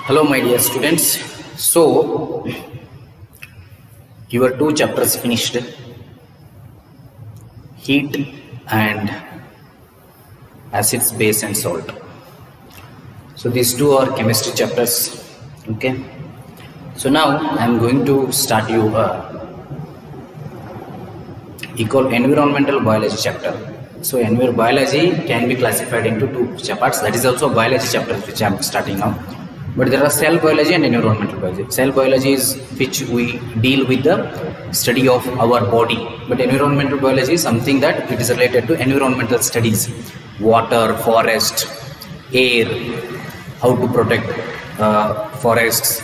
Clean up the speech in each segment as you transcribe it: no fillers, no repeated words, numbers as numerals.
Hello, my dear students. So, your two chapters finished, heat and acids, base and salt. So, these two are chemistry chapters. Okay. So, now I am going to start you equal environmental biology chapter. So, biology can be classified into two parts. That is also biology chapter which I am starting now. But there are cell biology and environmental biology. Cell biology is which we deal with the study of our body. But environmental biology is something that it is related to environmental studies. Water, forest, air, how to protect forests,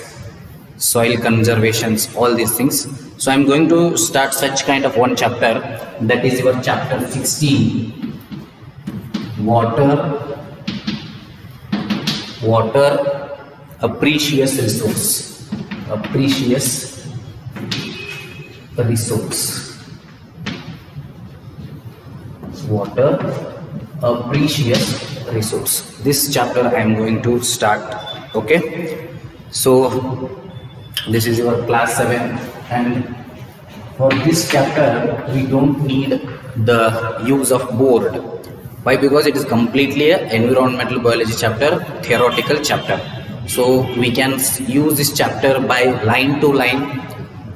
soil conservations, all these things. So I am going to start such kind of one chapter, that is your chapter 16. Water, a precious resource. A precious resource. Water, a precious resource. This chapter I am going to start. Okay. So this is your class 7, and for this chapter we don't need the use of board. Why? Because it is completely an environmental biology chapter, theoretical chapter. So we can use this chapter by line to line.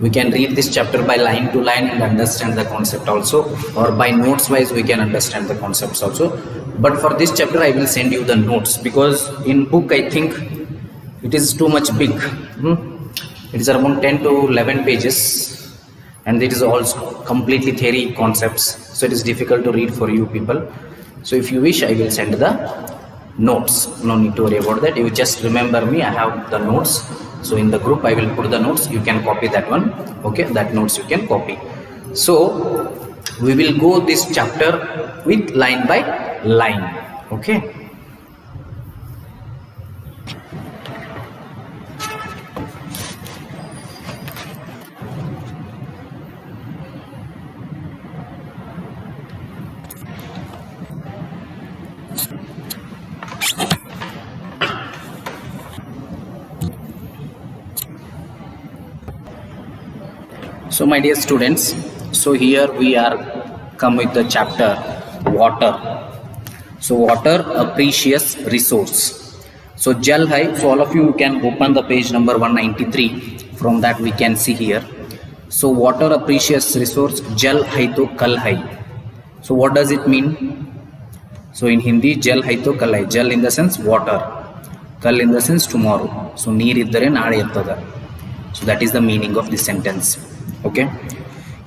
We can read this chapter by line to line and understand the concept also, or by notes wise we can understand the concepts also. But for this chapter I will send you the notes, because in book I think it is too much big. It is around 10 to 11 pages, and it is also completely theory concepts, so it is difficult to read for you people. So if you wish, I will send the notes. No need to worry about that. You just remember me, I have the notes. So in the group I will put the notes, you can copy that one. Okay, that notes you can copy. So we will go this chapter with line by line. Okay. So my dear students, so here we are come with the chapter water. So water, a precious resource. So jal hai, so all of you can open the page number 193. From that we can see here. So water, a precious resource, jal hai to kal hai. So what does it mean? So in Hindi, jal hai to kal hai. Jal in the sense water, kal in the sense tomorrow. So neer iddare naade irtada. So that is the meaning of this sentence. Okay,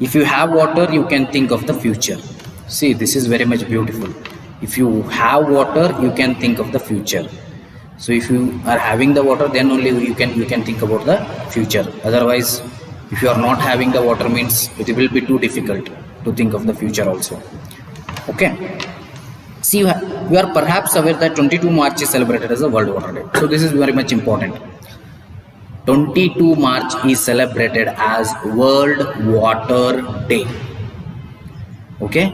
if you have water you can think of the future. See, this is very much beautiful. If you have water you can think of the future. So if you are having the water, then only you can think about the future. Otherwise, if you are not having the water, means it will be too difficult to think of the future also. Okay, see, you are perhaps aware that 22 March is celebrated as a World Water Day. So this is very much important. 22 March is celebrated as World Water Day. Okay,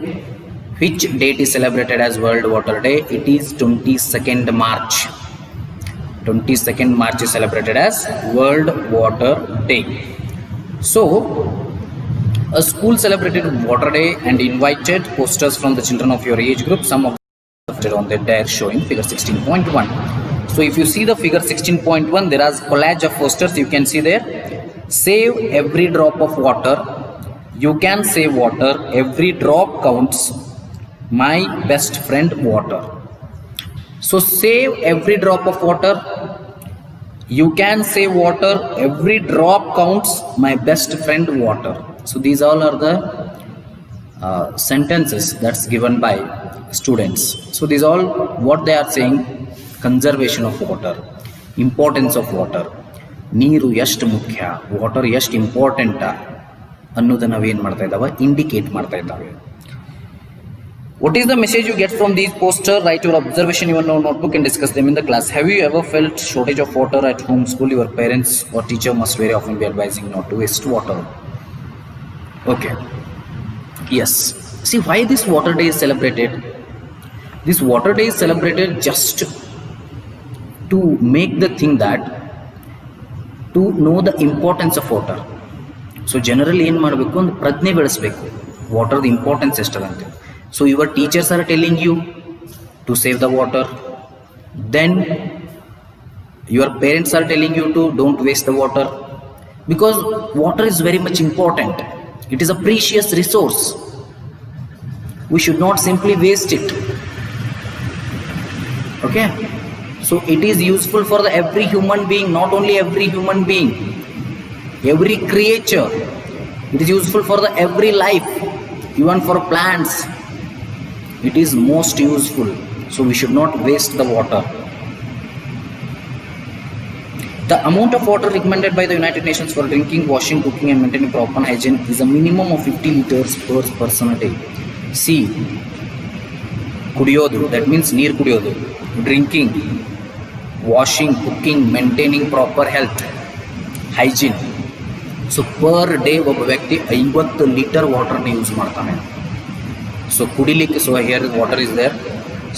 which date is celebrated as World Water Day? It is 22nd March. 22nd March is celebrated as World Water Day. So a school celebrated Water Day and invited posters from the children of your age group. Some of them on the there showing figure 16.1. So if you see the figure 16.1, there is collage of posters. You can see there, save every drop of water. You can save water. Every drop counts. My best friend water. So save every drop of water. You can save water. Every drop counts. My best friend water. So these all are the sentences that's given by students. So these all what they are saying. Conservation of water, importance of water, ನೀರು ಎಷ್ಟು ಮುಖ್ಯ, water ಎಷ್ಟು important ಅನ್ನೋದನ್ನ ನಾವೇನು ಮಾಡ್ತಾ ಇದ್ದಾವೆ, indicate ಮಾಡ್ತಾ ಇದ್ದಾವೆ. What is the message you get from these posters? Write your observation in your notebook and discuss them in the class. Have you ever felt shortage of water at home, school? Your parents or teacher must very often be advising not to waste water. Okay. Yes. See, why this water day is celebrated? This water day is celebrated just to make the thing that to know the importance of water. So generally ಏನು ಮಾಡಬೇಕು, ಒಂದು ಪ್ರಜ್ಞೆ ಬೆಳೆಸಬೇಕು ವಾಟರ್ದು importance ಎಷ್ಟದಂತೆ. So your teachers are telling you to save the water, then your parents are telling you to don't waste the water, because water is very much important. It is a precious resource. We should not simply waste it. Okay, so it is useful for the every human being, not only every human being, every creature. It is useful for the every life, even for plants. It is most useful, so we should not waste the water. The amount of water recommended by the United Nations for drinking, washing, cooking and maintaining proper hygiene is a minimum of 50 liters per person a day. See, ಕುಡಿಯೋದು, that means ನೀರು ಕುಡಿಯೋದು, drinking, washing, cooking, maintaining proper health, hygiene. So per day ಒಬ್ಬ ವ್ಯಕ್ತಿ 50 litre ವಾಟರ್ನ use ಮಾಡ್ತಾನೆ. So ಕುಡಿಲಿಕ್ಕೆ, so here water is there.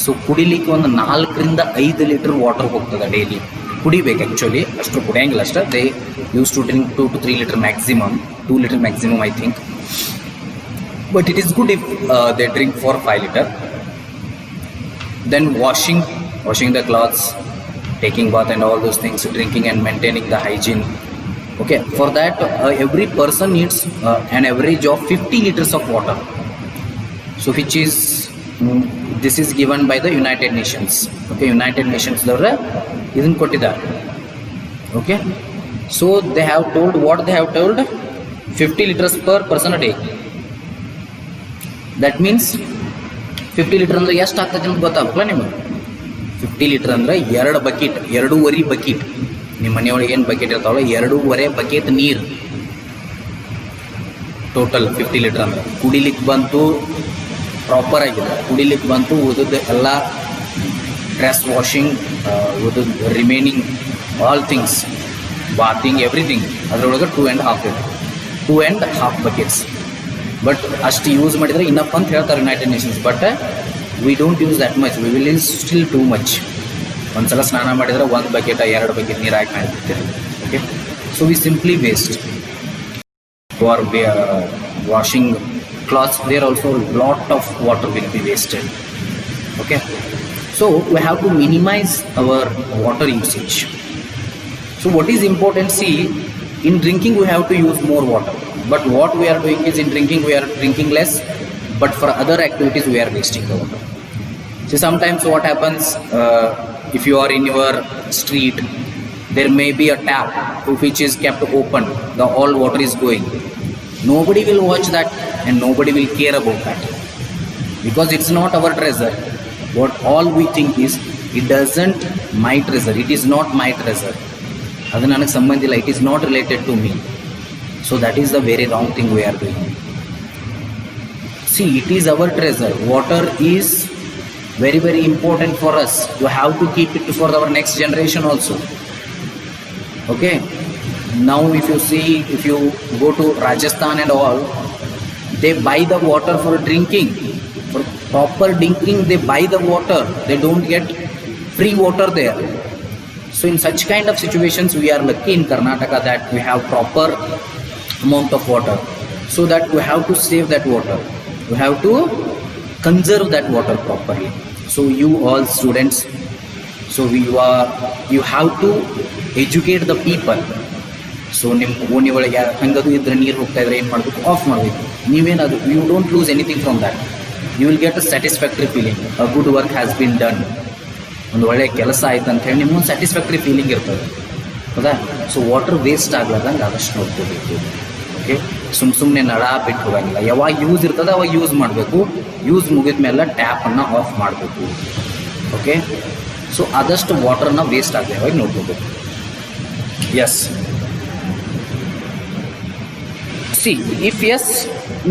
So ಕುಡಿಲಿಕ್ಕೆ ಒಂದು 4-5 ಲೀಟರ್ ವಾಟರ್ ಹೋಗ್ತದೆ ಡೈಲಿ. ಕುಡಿಬೇಕು ಆ್ಯಕ್ಚುಲಿ, ಅಷ್ಟು ಕುಡಿಯೋಂಗಿಲ್ಲ ಅಷ್ಟೇ. They use to drink 2 to 3 litre maximum, 2 litre maximum I think. But it is good if they drink for 5 liter. Then washing the clothes, taking bath and all those things, drinking and maintaining the hygiene. Okay, for that every person needs an average of 50 liters of water. So which is this is given by the United Nations. Okay, United Nations dawra idin kottidare. Okay, so they have told, what they have told, 50 liters per person a day. That means 50 litre ಅಂದರೆ ಎಷ್ಟು ಆಗ್ತದೆ ಅಂತ ಗೊತ್ತಾಗಲ್ಲ ನಿಮಗೆ. 50 litre ಅಂದರೆ 2 bucket, 2.5 bucket. ನಿಮ್ಮ ಮನೆಯೊಳಗೆ ಏನು ಬಕೆಟ್ ಇರ್ತಾವಲ್ಲ, 2.5 ಬಕೆಟ್ ನೀರು ಟೋಟಲ್ 50 ಲೀಟರ್ ಅಂದರೆ. ಕುಡಿಲಿಕ್ಕೆ ಬಂತು ಪ್ರಾಪರ್ ಆಗಿದೆ, ಕುಡಿಲಿಕ್ಕೆ ಬಂತು, ಉಳಿದ ಎಲ್ಲ ಡ್ರೆಸ್ ವಾಷಿಂಗ್, ಉಳಿದ remaining all things, bathing, everything, ಅದರೊಳಗೆ 2.5 ಬಕೆಟ್ಸ್. ಬಟ್ ಅಷ್ಟು ಯೂಸ್ ಮಾಡಿದರೆ ಇನ್ನಪ್ಪ ಅಂತ ಹೇಳ್ತಾರೆ United Nations. But we don't use that much, we will use still too much. ಒಂದ್ಸಲ ಸ್ನಾನ ಮಾಡಿದರೆ 1 ಬಕೆಟ್ 2 ಬಕೆಟ್ ನೀರು ಹಾಕಿ ಮಾಡಿರ್ತೀರಿ. Okay, so we simply waste. For washing clothes there also lot of water will be wasted. Okay, so we have to minimise our water usage. So what is important, see, in drinking we have to use more water, but what we are doing is, in drinking we are drinking less, but for other activities we are wasting the water. So sometimes what happens, if you are in your street, there may be a tap which is kept open, the all water is going. Nobody will watch that and nobody will care about that, because it's not our treasure. What all we think is, it doesn't my treasure, it is not my treasure, ಅದು ನನಗೆ ಸಂಬಂಧ ಇಲ್ಲ, it is not related to me. So that is the very wrong thing we are doing. See, it is our treasure. Water is very, very important for us. You have to keep it for our next generation also. Okay, now if you see, if you go to Rajasthan and all, they buy the water for drinking, for proper drinking. They buy the water, they don't get free water there. So in such kind of situations, we are lucky in Karnataka that we have proper amount of water, so that we have to save that water, we have to conserve that water properly. So you all students, so you have to educate the people. So ನಿಮ್ಮ ಓಣಿ ಒಳಗೆ ಹಂಗದು ಇದ್ರೆ ನೀರು ಹೋಗ್ತಾ ಇದ್ರೆ ಏನು ಮಾಡಬೇಕು, off ಮಾಡಬೇಕು. ನೀವೇನದು, you don't lose anything from that. You will get a satisfactory feeling, a good work has been done. ಒಂದು ಒಳ್ಳೆಯ ಕೆಲಸ ಆಯ್ತು ಅಂತ ಹೇಳಿ ನಿಮ್ಗೊಂದು ಸ್ಯಾಟಿಸ್ಫ್ಯಾಕ್ಟರಿ ಫೀಲಿಂಗ್ ಇರ್ತದೆ, ಹೌದಾ? ಸೊ ವಾಟರ್ ವೇಸ್ಟ್ ಆಗ್ಲಾರ್ದಂಗೆ ಆದಷ್ಟು ನೋಡ್ಕೋಬೇಕು. ಓಕೆ, ಸುಮ್ಮನೆ ನಳ ಬಿಟ್ಟು ಹೋಗಂಗಿಲ್ಲ. ಯಾವಾಗ ಯೂಸ್ ಇರ್ತದೆ ಅವಾಗ ಯೂಸ್ ಮಾಡಬೇಕು. ಯೂಸ್ ಮುಗಿದ ಮೇಲೆ ಟ್ಯಾಪನ್ನು ಆಫ್ ಮಾಡಬೇಕು. ಓಕೆ, ಸೊ ಆದಷ್ಟು ವಾಟರ್ನ ವೇಸ್ಟ್ ಆಗದೆ ನೋಡ್ಕೋಬೇಕು. ಎಸ್, ಸಿ, ಇಫ್ ಎಸ್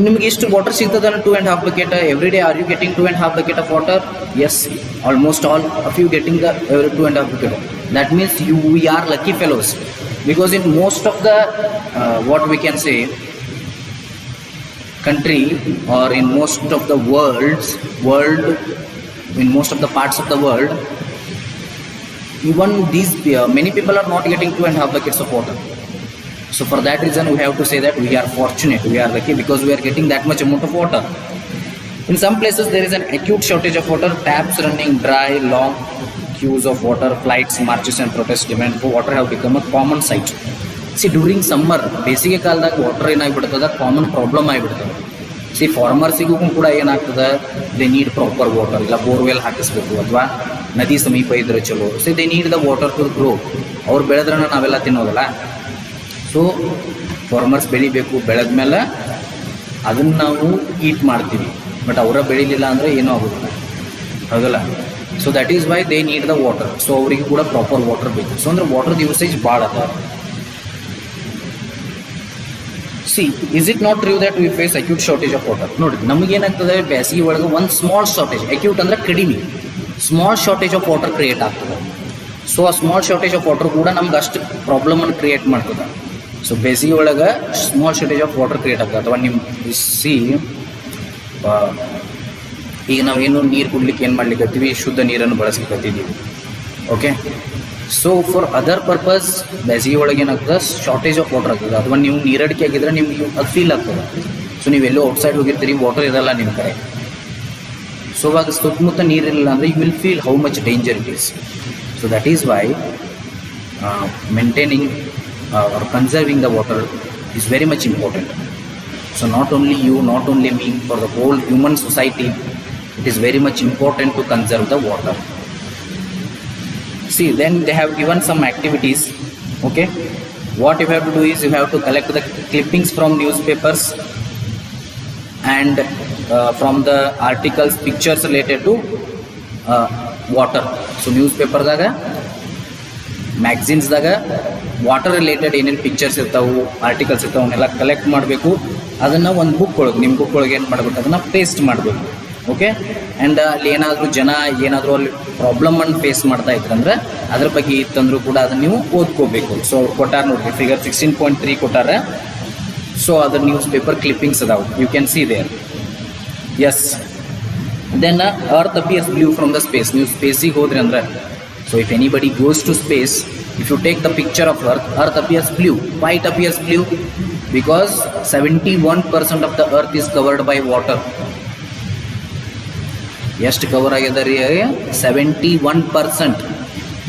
ನಿಮಗೆ ಎಷ್ಟು ವಾಟರ್ ಸಿಗ್ತದಲ್ಲ 2.5 bucket every day, are you getting 2.5 bucket of water? Yes, almost all of you getting the 2.5 bucket. That means we are lucky fellows, because in most of the what we can say country, or in most of the world, in most of the parts of the world, even these many people are not getting 2.5 buckets of water. So for that reason we have to say that we are fortunate, we are lucky, because we are getting that much amount of water. In some places there is an acute shortage of water, taps running dry, long queues of water, flights, marches and protest demand for water have become a common sight. See, during summer ಬೇಸಿಗೆ ಕಾಲದಾಗ water ಏನಾಗ್ಬಿಡ್ತದ common problem ಆಗಿಬಿಡ್ತದೆ. See ಫಾರ್ಮರ್ಸಿಗೂ ಕೂಡ ಏನಾಗ್ತದೆ, they need proper water, ಇಲ್ಲ borewell ಹಾಕಿಸ್ಬೇಕು ಅಥವಾ ನದಿ ಸಮೀಪ ಇದ್ರೆ ಚಲೋ. See they need the water to grow. ಅವ್ರು ಬೆಳೆದ್ರೆ ನಾವೆಲ್ಲ ತಿನ್ನೋದಲ್ಲ. ಸೊ ಫಾರ್ಮರ್ಸ್ ಬೆಳಿಬೇಕು, ಬೆಳೆದ ಮೇಲೆ ಅದನ್ನು ನಾವು ಈಟ್ ಮಾಡ್ತೀವಿ, ಬಟ್ ಅವರ ಬೆಳಿಲಿಲ್ಲ ಅಂದರೆ ಏನೂ ಆಗೋದಿಲ್ಲ, ಹೌದಲ್ಲ. So that is why they need the water. So ಅವರಿಗೆ ಕೂಡ ಪ್ರಾಪರ್ ವಾಟರ್ ಬೇಕು. ಸೊ ಅಂದ್ರೆ ವಾಟರ್ದು ಯೂಸೇಜ್ ಭಾಳ ಅದ. See is it not true that we face acute shortage of water? ನೋಡಿರಿ, ನಮಗೇನಾಗ್ತದೆ ಬೇಸಿಗೆ ಒಳಗೆ ಒಂದು ಸ್ಮಾಲ್ ಶಾರ್ಟೇಜ್, ಅಕ್ಯೂಟ್ ಅಂದರೆ ಕಡಿಮೆ, small shortage of water create ಆಗ್ತದೆ. ಸೊ ಆ ಸ್ಮಾಲ್ ಶಾರ್ಟೇಜ್ ಆಫ್ ವಾಟರ್ ಕೂಡ ನಮ್ಗೆ ಅಷ್ಟು ಪ್ರಾಬ್ಲಮನ್ನು ಕ್ರಿಯೇಟ್ ಮಾಡ್ತದೆ. ಸೊ ಬೇಸಿಗೆ ಒಳಗೆ small shortage of water create ಆಗ್ತದೆ. ಅಥವಾ ನಿಮ್ಮ ಸಿ ಈಗ ನಾವೇನು ನೀರು ಕುಡ್ಲಿಕ್ಕೆ ಏನು ಮಾಡ್ಲಿಕ್ಕತ್ತೀವಿ, ಶುದ್ಧ ನೀರನ್ನು ಬಳಸ್ಲಿಕ್ಕತ್ತಿದ್ದೀವಿ. Okay, so for other purpose ಬೇಸಿಗೆ ಒಳಗೆ ಏನಾಗ್ತದೆ, ಶಾರ್ಟೇಜ್ ಆಫ್ ವಾಟರ್ ಆಗ್ತದೆ. ಅಥವಾ ನೀವು ನೀರಡಿಕೆ ಆಗಿದ್ರೆ ನಿಮ್ಗೆ ಅದು ಫೀಲ್ ಆಗ್ತದೆ. ಸೊ ನೀವೆಲ್ಲೋ ಔಟ್ಸೈಡ್ ಹೋಗಿರ್ತೀರಿ, ವಾಟರ್ ಇರಲ್ಲ ನಿಮ್ಮ ಕಡೆ. ಸೊ ಅವಾಗ ಸುತ್ತಮುತ್ತ ನೀರಿರಲಿಲ್ಲ ಅಂದರೆ you will feel how much danger it is. So that is why maintaining or conserving the water is very much important. So not only you, not only me, for the whole human society, it is very much important to conserve the water. See, then they have given some activities. Okay, what you have to do is you have to collect the clippings from newspapers and from the articles, pictures related to water. So newspaper daga, ಮ್ಯಾಗ್ಝಿನ್ಸ್ದಾಗ water related ಏನೇನು pictures ಇರ್ತಾವೆ, articles ಇರ್ತಾವೆ, ಅವನ್ನೆಲ್ಲ collect ಮಾಡಬೇಕು. ಅದನ್ನು ಒಂದು book ಒಳಗೆ, ನಿಮ್ಮ ಬುಕ್ ಒಳಗೆ ಏನು ಮಾಡಬೇಕು, ಅದನ್ನು ಪೇಸ್ಟ್ ಮಾಡಬೇಕು. ಓಕೆ, ಆ್ಯಂಡ್ ಅಲ್ಲಿ ಏನಾದರೂ ಅಲ್ಲಿ ಪ್ರಾಬ್ಲಮನ್ನು ಫೇಸ್ ಮಾಡ್ತಾ ಇದ್ರಂದ್ರೆ ಅದ್ರ ಬಗ್ಗೆ ಇತ್ತಂದ್ರೂ ಕೂಡ ಅದನ್ನು ನೀವು ಓದ್ಕೋಬೇಕು. ಸೊ ಅವ್ರು ಕೊಟ್ಟಾರ ನೋಡಿರಿ, ಫಿಗರ್ 16.3 ಕೊಟ್ಟಾರ. ಸೊ ಅದ್ರ ನ್ಯೂಸ್ ಪೇಪರ್ ಕ್ಲಿಪ್ಪಿಂಗ್ಸ್ ಅದಾವೆ, you can see there. Yes, then earth appears blue from the space. ನೀವು ಸ್ಪೇಸಿಗೆ ಹೋದ್ರಿ ಅಂದ್ರೆ, so if anybody goes to space, if you take the picture of earth appears blue. Why it appears blue? Because 71% of the earth is covered by water. ಎಷ್ಟು cover ಆಗಿದೆ ರೀ? 71%.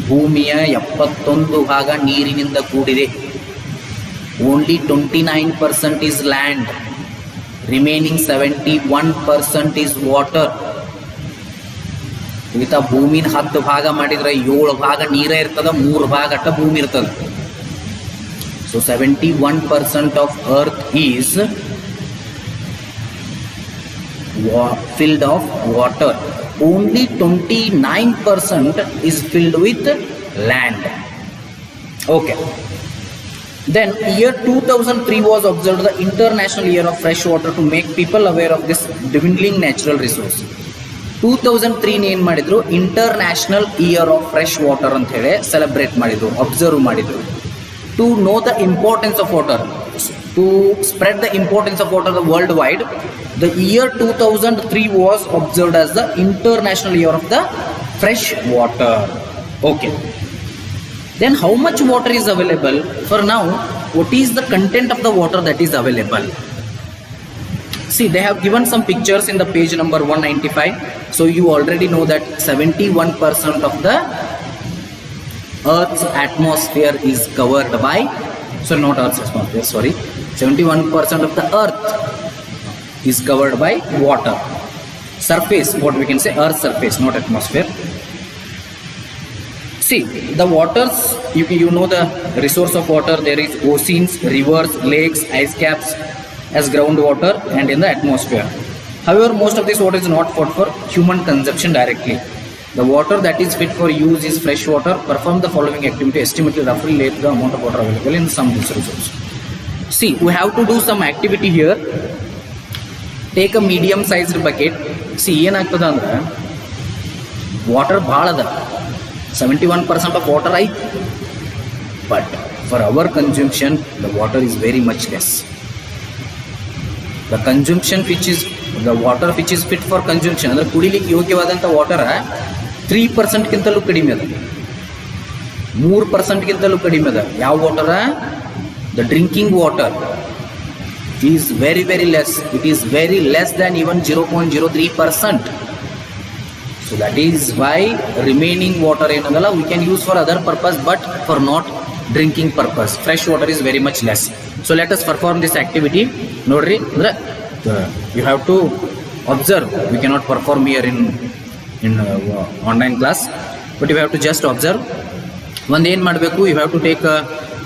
ಭೂಮಿಯ 71 ಭಾಗ ನೀರಿನಿಂದ ಕೂಡಿದೆ. Only 29% is land. Remaining 71% is water. ಇವತ್ತ ಭೂಮಿನ 10 ಭಾಗ ಮಾಡಿದ್ರೆ 7 ಭಾಗ ನೀರೇ ಇರ್ತದೆ, 3 ಭಾಗ ಅಟ್ಟ ಭೂಮಿ ಇರ್ತದೆ. So 71% of earth is filled of water. Only 29% is filled with land. Okay. Then year 2003 was observed the International Year of Fresh Water to make people aware of this dwindling natural resource. 2003 ಏನು ಮಾಡಿದ್ರು, international year of fresh water ಅಂತ ಹೇಳಿ celebrate ಮಾಡಿದ್ರು, observe ಮಾಡಿದ್ರು. To know the importance of water, to spread the importance of water worldwide, the year 2003 was observed as the international year of the fresh water. Okay, then how much water is available? For now, what is the content of the water that is available? See, they have given some pictures in the page number 195. So you already know that 71% of the Earth's atmosphere is covered by, so not Earth's atmosphere, sorry, 71% of the Earth is covered by water. Surface, what we can say, Earth's surface, not atmosphere. See, the waters, you know the resource of water, there is oceans, rivers, lakes, ice caps as groundwater and in the atmosphere. However, most of this water is not fit for human consumption directly. The water that is fit for use is fresh water. Perform the following activity, estimately roughly relate the amount of water available in some resources. See, we have to do some activity here. Take a medium sized bucket. See, ಏನಾಗ್ತದ ಅಂದ್ರೆ water ಭಾಳ ಅದ, 71% of water ಐತಿ, but for our consumption the water is very much less. The consumption which is the water which is fit for consumption, ಅಂದರೆ ಕುಡಿಲಿಕ್ಕೆ ಯೋಗ್ಯವಾದಂಥ water 3% ಗಿಂತಲೂ ಕಡಿಮೆ ಅದ. 3%ಗಿಂತಲೂ ಕಡಿಮೆ ಅದ. ಯಾವ water? The drinking water is very very less. It is very less than even 0.03%. So that is why remaining water ಏನದಲ್ಲ we can use for other purpose but for not drinking purpose. Fresh water is very much less. So let us perform this activity. ನೋಡ್ರಿ ಅಂದ್ರೆ you have to observe. We cannot perform here in online class, but you have to just observe. ಒಂದು ಏನು ಮಾಡಬೇಕು, you have to take a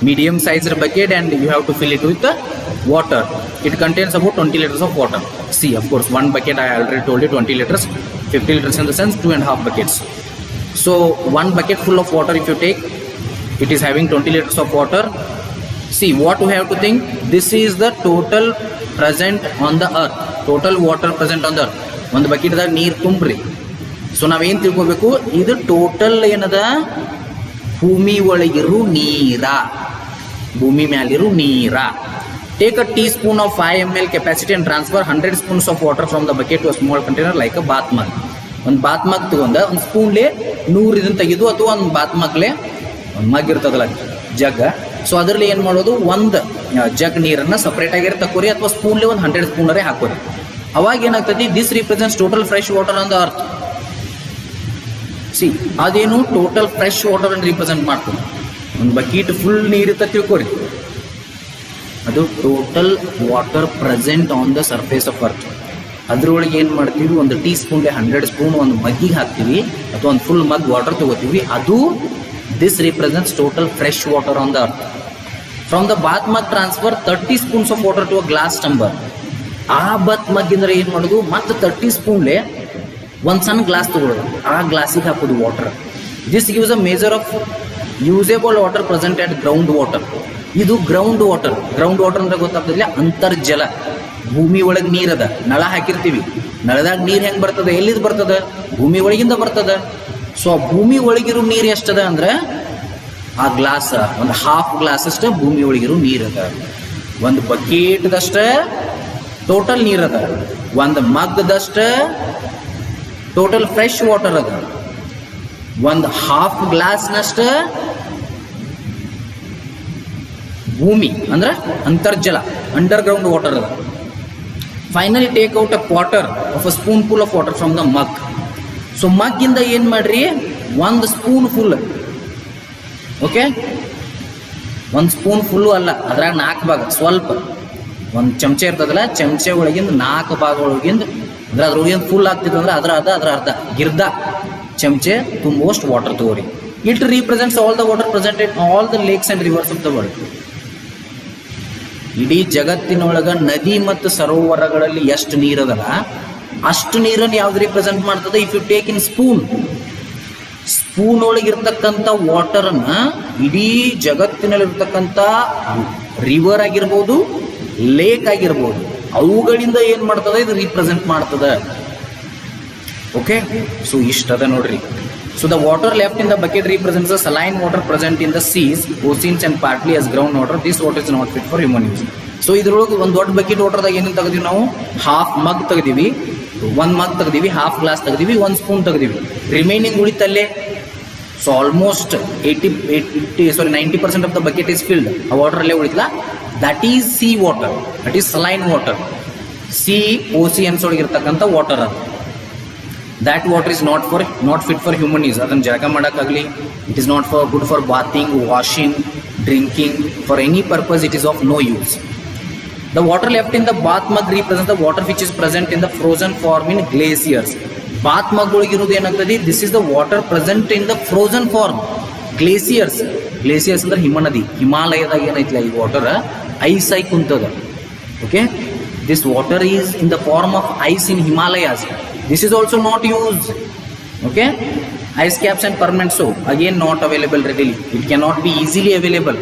medium sized bucket and you have to fill it with the water. It contains about 20 liters of water. See, of course, one bucket I already told you 20 liters, 50 liters in the sense 2.5 buckets. So one bucket full of water if you take, it is having 20 liters of water. See, what we have to think, this is the total present on the earth, total water present on the earth. ಒಂದು ಬಕೆಟ್ದಾಗ ನೀರು ತುಂಬ್ರಿ. So ನಾವೇನು ತಿಳ್ಕೊಬೇಕು, ಇದು total ಏನದ, ಭೂಮಿ ಒಳಗಿರು ನೀರ, ಭೂಮಿ ಮ್ಯಾಲಿರು ನೀರ. Take a teaspoon of 5 ml capacity and transfer 100 spoons of water from the bucket to a small container like a bath mug. ಒಂದು ಬಾತ್ ಮಗ್ ತಗೊಂಡ ಒಂದು ಸ್ಪೂನ್ಲೆ 100 ಇದನ್ನು ತೆಗೆದು, ಅಥವಾ ಒಂದು ಬಾತ್ ಮಗ್ಲೆ ಒಂದು ಮಗ್ ಇರ್ತದಲ್ಲ ಜಗ್, ಸೊ ಅದರಲ್ಲಿ ಏನು ಮಾಡೋದು, ಒಂದು ಜಗ್ ನೀರನ್ನು ಸಪ್ರೇಟ್ ಆಗಿರೋ ತಕೋರಿ, ಅಥವಾ ಸ್ಪೂನ್ಲೆ ಒಂದು 100 ಸ್ಪೂನರೇ ಹಾಕೋರಿ. ಅವಾಗ ಏನಾಗ್ತದೆ, this represents total fresh water on the earth. C, ಅದೇನು ಟೋಟಲ್ ಫ್ರೆಶ್ ವಾಟರ್ ಅನ್ನು ರಿಪ್ರೆಸೆಂಟ್ ಮಾಡ್ತದೆ. ಒಂದು ಬಕೀಟ್ ಫುಲ್ ನೀರಿತ್ತ ತಿಳ್ಕೊರಿ, ಅದು total water present on the surface of earth. ಅದರೊಳಗೆ ಏನು ಮಾಡ್ತೀವಿ, ಒಂದು ಟೀ ಸ್ಪೂನ್ಗೆ 100 ಸ್ಪೂನ್ ಒಂದು ಮಗ್ಗಿಗೆ ಹಾಕ್ತೀವಿ, ಅಥವಾ ಒಂದು ಫುಲ್ ಮಗ್ ವಾಟರ್ ತೊಗೋತೀವಿ. ಅದು this represents total fresh water on the earth. From the bath mug transfer 30 spoons of water to a glass tumbler. ಆ ಬಾತ್ ಮಗ್ಗಿಂದ್ರೆ ಏನು ಮಾಡೋದು, ಮತ್ತು 30 ಸ್ಪೂನ್ಲೆ ಒಂದು ಸಣ್ಣ ಗ್ಲಾಸ್ ತೊಗೊಳ್ಳೋದು, ಆ ಗ್ಲಾಸಿಗೆ ಹಾಕೋದು water. This gives a major of usable water present at ground water. ಇದು ಗ್ರೌಂಡ್ ವಾಟರ್. ಗ್ರೌಂಡ್ ವಾಟರ್ ಅಂದ್ರೆ ಗೊತ್ತಾಗ್ತದಿಲ್ಲ, ಅಂತರ್ಜಲ. ಭೂಮಿ ಒಳಗೆ ನೀರದ, ನಳ ಹಾಕಿರ್ತೀವಿ, ನಳದಾಗ ನೀರು ಹೆಂಗೆ ಬರ್ತದೆ, ಎಲ್ಲಿದು ಬರ್ತದೆ, ಭೂಮಿ ಒಳಗಿಂದ ಬರ್ತದೆ. ಸೊ ಆ ಭೂಮಿ ಒಳಗಿರೋ ನೀರು ಎಷ್ಟದ ಅಂದ್ರೆ, ಆ ಗ್ಲಾಸ್ ಒಂದು ಹಾಫ್ ಗ್ಲಾಸ್ ಅಷ್ಟೇ ಭೂಮಿ ಒಳಗಿರೋ ನೀರದ. ಒಂದು ಬಕೆಟ್ದಷ್ಟೇ ಟೋಟಲ್ ನೀರದ, ಒಂದು ಮಗ್ದಷ್ಟೇ ಟೋಟಲ್ ಫ್ರೆಶ್ ವಾಟರ್ ಅದ, ಒಂದು ಹಾಫ್ ಗ್ಲಾಸ್ನಷ್ಟೇ ಭೂಮಿ ಅಂದ್ರೆ ಅಂತರ್ಜಲ, ಅಂಡರ್ ಗ್ರೌಂಡ್ ವಾಟರ್ ಅದ. Finally take out a quarter of a spoonful of water from the mug. So ಮಗ್ಗಿಂದ ಏನು ಮಾಡ್ರಿ, ಒಂದು ಸ್ಪೂನ್ ಫುಲ್, ಓಕೆ, ಒಂದು ಸ್ಪೂನ್ ಫುಲ್ಲು ಅಲ್ಲ, ಅದ್ರಾಗ 4 ಭಾಗ, ಸ್ವಲ್ಪ ಒಂದು ಚಮಚೆ ಇರ್ತದಲ್ಲ, ಚಮಚೆ ಒಳಗಿಂದ 4 ಭಾಗ ಒಳಗಿಂದ, ಅದ್ರೊಳಗಿಂದ ಫುಲ್ ಆಗ್ತಿತ್ತು ಅಂದ್ರೆ ಅದರ ಅರ್ಧ ಗಿರ್ದ ಚಮಚೆ ತುಂಬುವಷ್ಟು ವಾಟರ್ ತಗೋರಿ. It represents all the water present in all the lakes and rivers of the world. ಇಡೀ ಜಗತ್ತಿನೊಳಗೆ ನದಿ ಮತ್ತು ಸರೋವರಗಳಲ್ಲಿ ಎಷ್ಟು ನೀರದಲ್ಲ, ಅಷ್ಟು ನೀರನ್ನು ಯಾವ್ದು ರಿಪ್ರೆಸೆಂಟ್ ಮಾಡ್ತದೆ, if you take in spoon ಒಳಗಿರ್ತಕ್ಕಂಥ ವಾಟರನ್ನು ಇಡೀ ಜಗತ್ತಿನಲ್ಲಿರ್ತಕ್ಕಂಥ ರಿವರ್ ಆಗಿರ್ಬೋದು, ಲೇಕ್ ಆಗಿರ್ಬೋದು, ಅವುಗಳಿಂದ ಏನು ಮಾಡ್ತದೆ, ಇದು ರಿಪ್ರೆಸೆಂಟ್ ಮಾಡ್ತದೆ. ಓಕೆ, ಸೊ ಇಷ್ಟದ ನೋಡ್ರಿ. So the water left in the bucket represents the saline water present in the seas, oceans and partly as ground water. This water is not fit for human use. So ಇದ್ರೊಳಗೆ ಒಂದು ದೊಡ್ಡ bucket ವಾಟರ್ದಾಗ ಏನೇನು ತೆಗೆದೀವಿ ನಾವು, half mug ತೆಗೆದೀವಿ, 1 ಮಗ್ ತೆಗೆದೀವಿ, half glass ತೆಗೆದೀವಿ, 1 ಸ್ಪೂನ್ ತೆಗೆದೀವಿ, ರಿಮೈನಿಂಗ್ ಉಳಿತಲ್ಲೇ. So almost 90% of the bucket is filled. ಆ ವಾಟರ್ ಅಲ್ಲೇ ಉಳಿತಲ್ಲ, that is sea water, that is saline water. See oceans ಒಳಗಿರ್ತಕ್ಕಂಥ ವಾಟರ್ ಅದು. That water is not fit for human use. ಅದನ್ನು ಜಳಕ ಮಾಡೋಕ್ಕಾಗಲಿ, it is not for good for bathing, washing, drinking, for any purpose it is of no use. The water left in the bath mug represents the water which is present in the frozen form in glaciers. Bath mug ಒಳಗಿರೋದು ಏನಾಗ್ತದೆ, this is the water present in the frozen form. Glaciers ಅಂದ್ರೆ ಹಿಮನದಿ, ಹಿಮಾಲಯದಾಗ ಏನೈತಿಲ್ಲ ಈ water ice ಆಗಿ ಕುಂತದ. Okay, this water is in the form of ice in Himalayas. This is also not used. Okay, ice caps and permanent soap again not available readily. It cannot be easily available.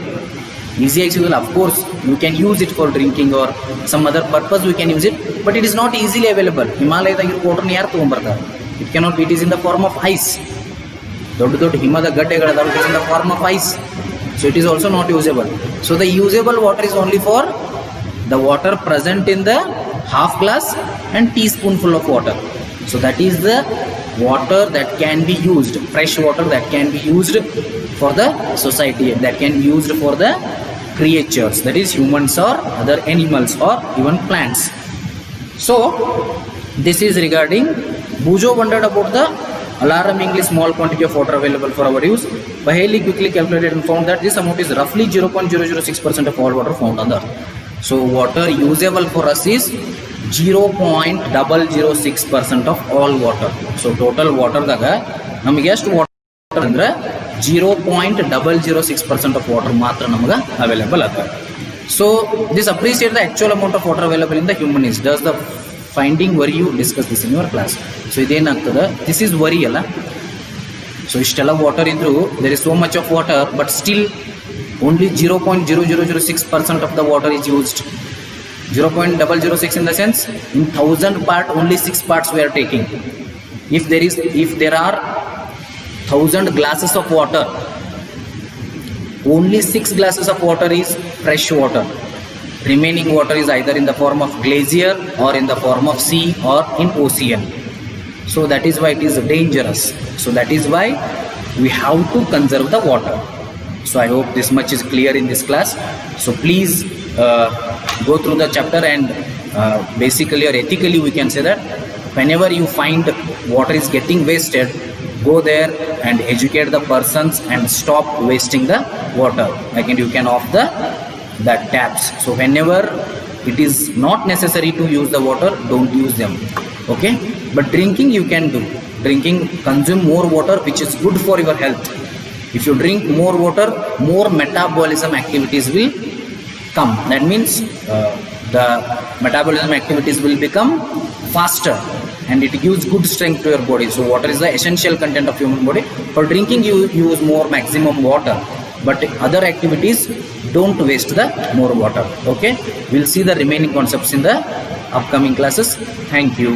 Easy accessible, of course you can use it for drinking or some other purpose we can use it, but it is not easily available. Himalayadagiರೋ water ಯಾರು ತಗೊಂಡ್ಬರ್ತಾರೆ? It cannot be. It is in the form of ice. ದೊಡ್ಡ ಹಿಮದ ಗಡ್ಡೆಗಳದಾವ, it is in the form of ice, so it is also not usable. So the usable water is only for the water present in the half glass and teaspoonful of water. So that is the water that can be used, fresh water that can be used for the society, that can used for the creatures, that is humans or other animals or even plants. So this is regarding Bujo wondered about the alarmingly small quantity of water available for our use. Bailey quickly calculated and found that this amount is roughly 0.006% of all water found on the earth. So water usable for us is 0.006% of all water. So total water daga ನಮಗೆ ಎಷ್ಟು water ಅಂದ್ರೆ 0.006% of water ಮಾತ್ರ ನಮಗೆ available ಆಗ್ತದೆ. So this appreciate the actual amount of water available in the human is. Does the finding worry you? Discuss this in your class. So ಇದೇನಾಗ್ತದೆ, this is worry ಅಲ್ಲ. So ಇಷ್ಟೆಲ್ಲ water ಇದ್ರು there is so much of water but still only 0.0006% of the water is used. 0.006 in the sense in 1000 part only 6 parts we are taking. If there are 1000 glasses of water, only 6 glasses of water is fresh water. Remaining water is either in the form of glacier or in the form of sea or in ocean. So that is why it is dangerous. So that is why we have to conserve the water. So I hope this much is clear in this class. So please go through the chapter and basically or ethically we can say that whenever you find water is getting wasted, go there and educate the persons and stop wasting the water. Again, you can off the taps. So whenever it is not necessary to use the water, don't use them. Okay, but drinking you can do. Drinking, consume more water, which is good for your health. If you drink more water, more metabolism activities will come. That means the metabolism activities will become faster and it gives good strength to your body. So water is the essential content of human body. For drinking you use more maximum water, but other activities don't waste the more water. Okay, we'll see the remaining concepts in the upcoming classes. Thank you.